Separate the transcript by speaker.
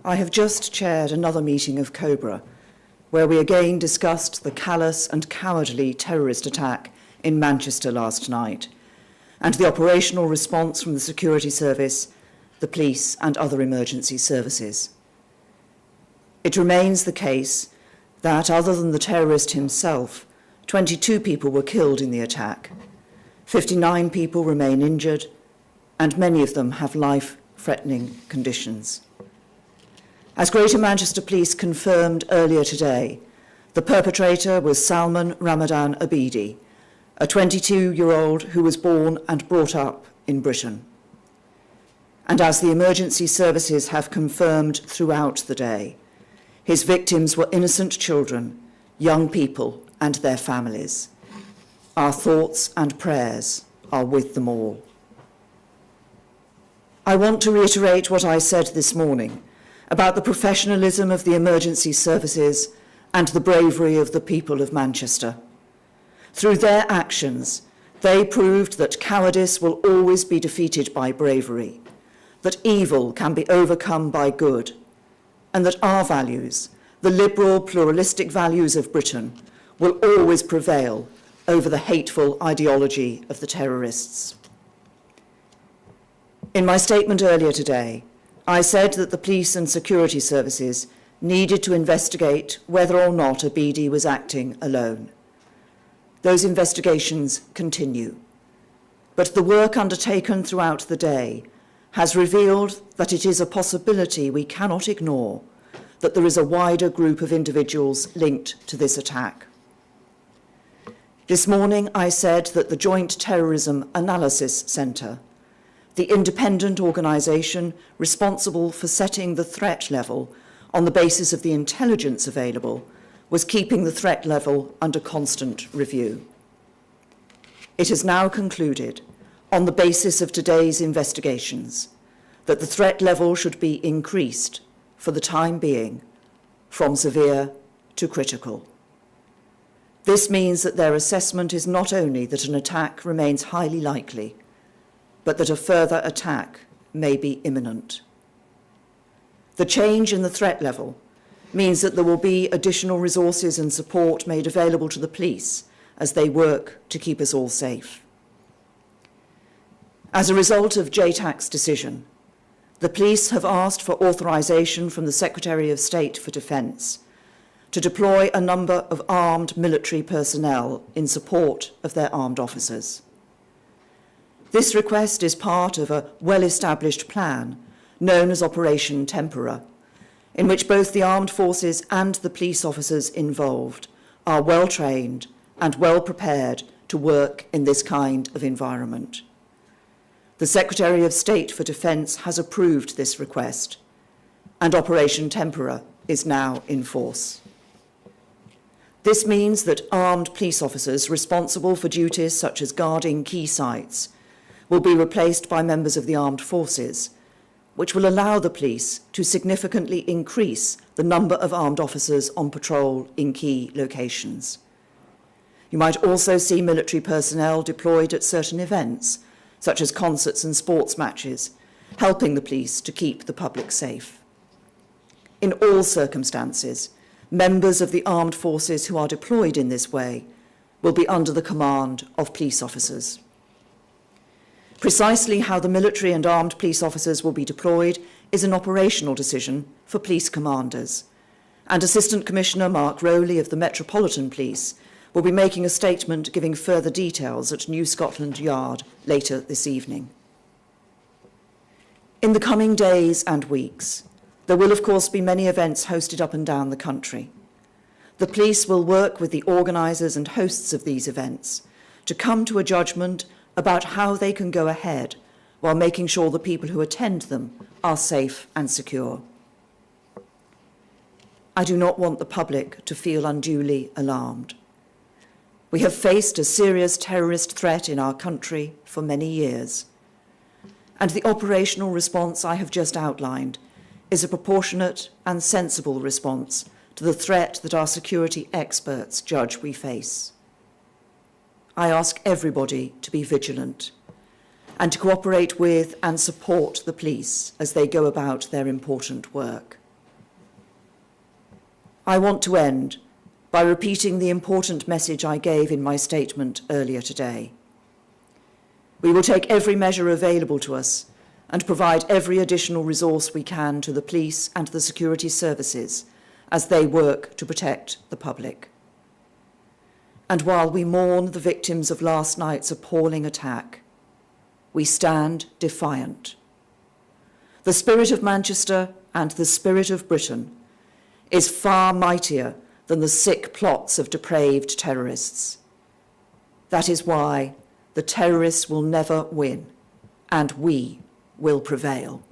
Speaker 1: I have just chaired another meeting of COBRA, where we again discussed the callous and cowardly terrorist attack in Manchester last night, and the operational response from the security service, the police and other emergency services. It remains the case that, other than the terrorist himself, 22 people were killed in the attack, 59 people remain injured, and many of them have life-threatening conditions. As Greater Manchester Police confirmed earlier today, the perpetrator was Salman Ramadan Abidi, a 22-year-old who was born and brought up in Britain. And as the emergency services have confirmed throughout the day, his victims were innocent children, young people, and their families. Our thoughts and prayers are with them all. I want to reiterate what I said this morning about the professionalism of the emergency services and the bravery of the people of Manchester. Through their actions, they proved that cowardice will always be defeated by bravery, that evil can be overcome by good, and that our values, the liberal, pluralistic values of Britain, will always prevail over the hateful ideology of the terrorists. In my statement earlier today, I said that the police and security services needed to investigate whether or not Abidi was acting alone. Those investigations continue, but the work undertaken throughout the day has revealed that it is a possibility we cannot ignore that there is a wider group of individuals linked to this attack. This morning I said that the Joint Terrorism Analysis Centre, the independent organisation responsible for setting the threat level on the basis of the intelligence available, was keeping the threat level under constant review. It has now concluded, on the basis of today's investigations, that the threat level should be increased for the time being from severe to critical. This means that their assessment is not only that an attack remains highly likely, but that a further attack may be imminent. The change in the threat level means that there will be additional resources and support made available to the police as they work to keep us all safe. As a result of JTAC's decision, the police have asked for authorisation from the Secretary of State for Defence to deploy a number of armed military personnel in support of their armed officers. This request is part of a well-established plan known as Operation Tempora, in which both the armed forces and the police officers involved are well-trained and well-prepared to work in this kind of environment. The Secretary of State for Defence has approved this request, and Operation Tempora is now in force. This means that armed police officers responsible for duties such as guarding key sites will be replaced by members of the armed forces, which will allow the police to significantly increase the number of armed officers on patrol in key locations. You might also see military personnel deployed at certain events, such as concerts and sports matches, helping the police to keep the public safe. In all circumstances, members of the armed forces who are deployed in this way will be under the command of police officers. Precisely how the military and armed police officers will be deployed is an operational decision for police commanders, and Assistant Commissioner Mark Rowley of the Metropolitan Police will be making a statement giving further details at New Scotland Yard later this evening. In the coming days and weeks, there will of course be many events hosted up and down the country. The police will work with the organisers and hosts of these events to come to a judgment about how they can go ahead while making sure the people who attend them are safe and secure. I do not want the public to feel unduly alarmed. We have faced a serious terrorist threat in our country for many years, and the operational response I have just outlined is a proportionate and sensible response to the threat that our security experts judge we face. I ask everybody to be vigilant and to cooperate with and support the police as they go about their important work. I want to end by repeating the important message I gave in my statement earlier today. We will take every measure available to us and provide every additional resource we can to the police and the security services as they work to protect the public. And while we mourn the victims of last night's appalling attack, we stand defiant. The spirit of Manchester and the spirit of Britain is far mightier than the sick plots of depraved terrorists. That is why the terrorists will never win, and we will prevail.